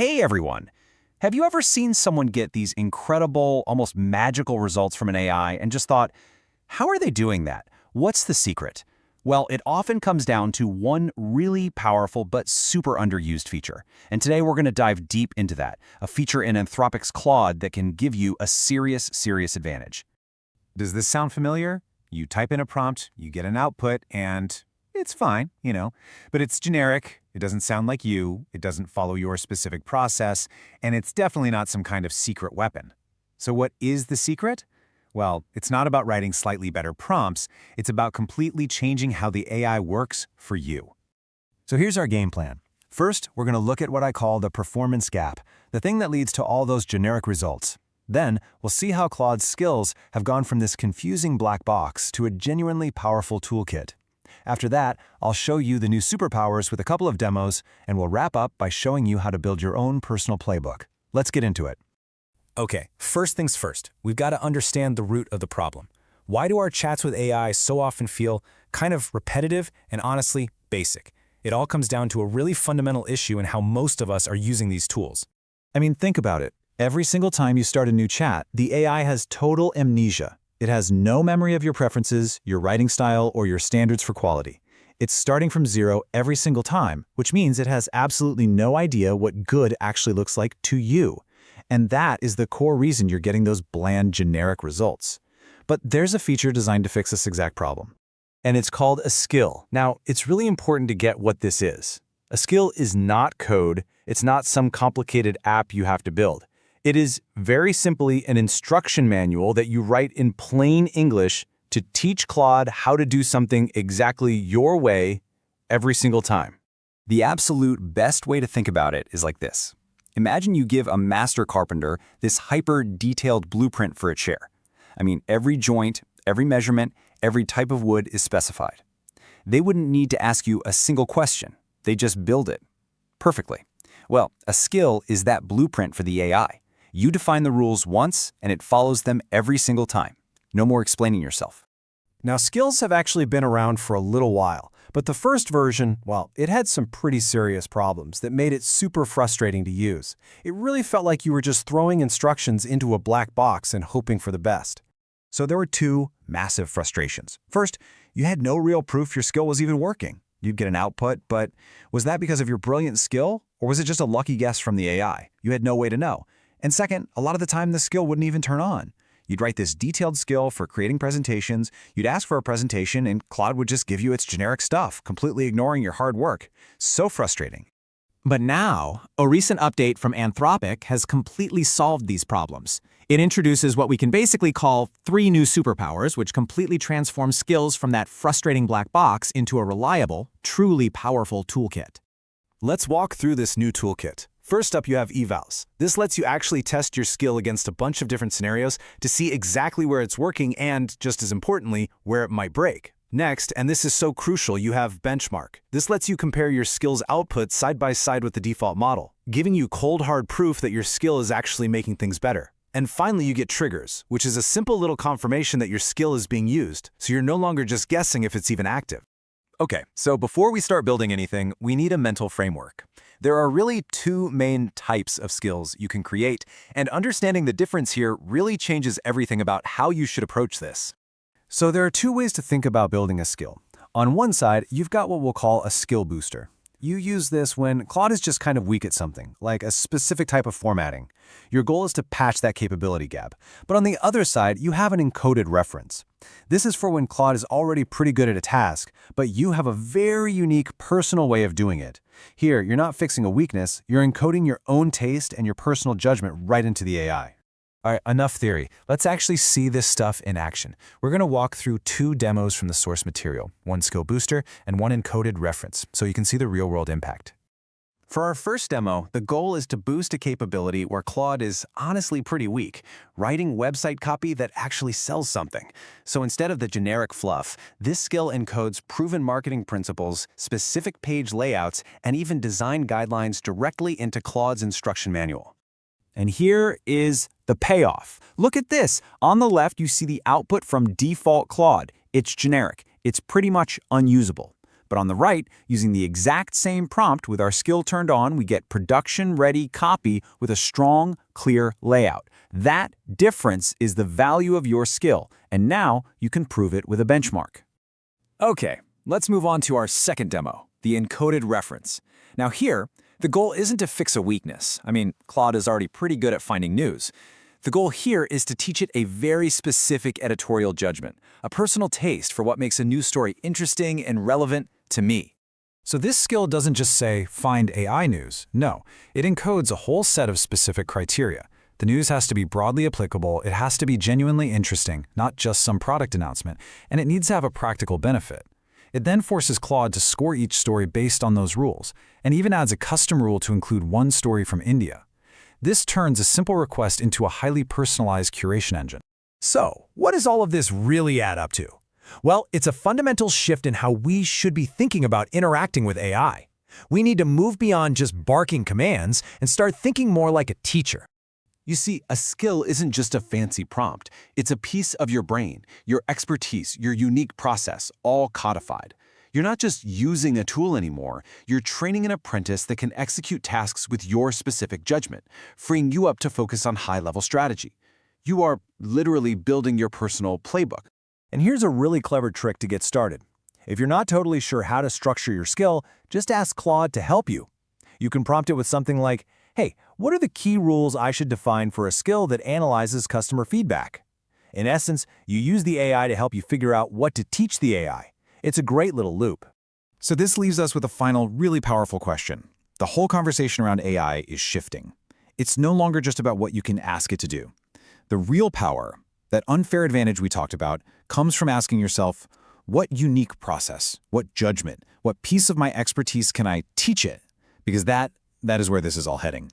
Hey everyone! Have you ever seen someone get these incredible, almost magical results from an AI and just thought, how are they doing that? What's the secret? Well, it often comes down to one really powerful but super underused feature. And today we're going to dive deep into that, a feature in Anthropic's Claude that can give you a serious advantage. Does this sound familiar? You type in a prompt, you get an output, and it's fine, but it's generic, it doesn't sound like you, it doesn't follow your specific process, and it's definitely not some kind of secret weapon. So what is the secret? Well, it's not about writing slightly better prompts, it's about completely changing how the AI works for you. So here's our game plan. First, we're going to look at what I call the performance gap, the thing that leads to all those generic results. Then, we'll see how Claude's skills have gone from this confusing black box to a genuinely powerful toolkit. After that, I'll show you the new superpowers with a couple of demos, and we'll wrap up by showing you how to build your own personal playbook. Let's get into it. Okay, first things first, we've got to understand the root of the problem. Why do our chats with AI so often feel kind of repetitive and honestly basic? It all comes down to a really fundamental issue in how most of us are using these tools. Think about it. Every single time you start a new chat, the AI has total amnesia. It has no memory of your preferences, your writing style, or your standards for quality. It's starting from zero every single time, which means it has absolutely no idea what good actually looks like to you. And that is the core reason you're getting those bland, generic results. But there's a feature designed to fix this exact problem. And it's called a skill. Now, it's really important to get what this is. A skill is not code. It's not some complicated app you have to build. It is very simply an instruction manual that you write in plain English to teach Claude how to do something exactly your way every single time. The absolute best way to think about it is like this. Imagine you give a master carpenter this hyper-detailed blueprint for a chair. Every joint, every measurement, every type of wood is specified. They wouldn't need to ask you a single question. They just build it perfectly. Well, a skill is that blueprint for the AI. You define the rules once, and it follows them every single time. No more explaining yourself. Now, skills have actually been around for a little while, but the first version, well, it had some pretty serious problems that made it super frustrating to use. It really felt like you were just throwing instructions into a black box and hoping for the best. So there were two massive frustrations. First, you had no real proof your skill was even working. You'd get an output, but was that because of your brilliant skill, or was it just a lucky guess from the AI? You had no way to know. And second, a lot of the time the skill wouldn't even turn on. You'd write this detailed skill for creating presentations, you'd ask for a presentation, and Claude would just give you its generic stuff, completely ignoring your hard work. So frustrating. But now, a recent update from Anthropic has completely solved these problems. It introduces what we can basically call 3 new superpowers, which completely transform skills from that frustrating black box into a reliable, truly powerful toolkit. Let's walk through this new toolkit. First up, you have evals. This lets you actually test your skill against a bunch of different scenarios to see exactly where it's working and, just as importantly, where it might break. Next, and this is so crucial, you have benchmark. This lets you compare your skill's output side by side with the default model, giving you cold hard proof that your skill is actually making things better. And finally, you get triggers, which is a simple little confirmation that your skill is being used, so you're no longer just guessing if it's even active. Okay, so before we start building anything, we need a mental framework. There are really 2 main types of skills you can create, and understanding the difference here really changes everything about how you should approach this. So there are 2 ways to think about building a skill. On one side, you've got what we'll call a skill booster. You use this when Claude is just kind of weak at something, like a specific type of formatting. Your goal is to patch that capability gap. But on the other side, you have an encoded reference. This is for when Claude is already pretty good at a task, but you have a very unique personal way of doing it. Here, you're not fixing a weakness, you're encoding your own taste and your personal judgment right into the AI. All right, enough theory. Let's actually see this stuff in action. We're going to walk through 2 demos from the source material, one skill booster and one encoded reference, so you can see the real-world impact. For our first demo, the goal is to boost a capability where Claude is honestly pretty weak, writing website copy that actually sells something. So instead of the generic fluff, this skill encodes proven marketing principles, specific page layouts, and even design guidelines directly into Claude's instruction manual. And here is the payoff. Look at this. On the left, you see the output from default Claude. It's generic. It's pretty much unusable. But on the right, using the exact same prompt with our skill turned on, we get production-ready copy with a strong, clear layout. That difference is the value of your skill, and now you can prove it with a benchmark. Okay, let's move on to our second demo, the encoded reference. Now here, the goal isn't to fix a weakness. I mean, Claude is already pretty good at finding news. The goal here is to teach it a very specific editorial judgment, a personal taste for what makes a news story interesting and relevant to me. So this skill doesn't just say, find AI news. No, it encodes a whole set of specific criteria. The news has to be broadly applicable, it has to be genuinely interesting, not just some product announcement, and it needs to have a practical benefit. It then forces Claude to score each story based on those rules, and even adds a custom rule to include one story from India. This turns a simple request into a highly personalized curation engine. So, what does all of this really add up to? Well, it's a fundamental shift in how we should be thinking about interacting with AI. We need to move beyond just barking commands and start thinking more like a teacher. You see, a skill isn't just a fancy prompt. It's a piece of your brain, your expertise, your unique process, all codified. You're not just using a tool anymore, you're training an apprentice that can execute tasks with your specific judgment, freeing you up to focus on high-level strategy. You are literally building your personal playbook. And here's a really clever trick to get started. If you're not totally sure how to structure your skill, just ask Claude to help you. You can prompt it with something like, hey, what are the key rules I should define for a skill that analyzes customer feedback? In essence, you use the AI to help you figure out what to teach the AI. It's a great little loop. So this leaves us with a final, really powerful question. The whole conversation around AI is shifting. It's no longer just about what you can ask it to do. The real power, that unfair advantage we talked about, comes from asking yourself, what unique process, what judgment, what piece of my expertise can I teach it? Because that is where this is all heading.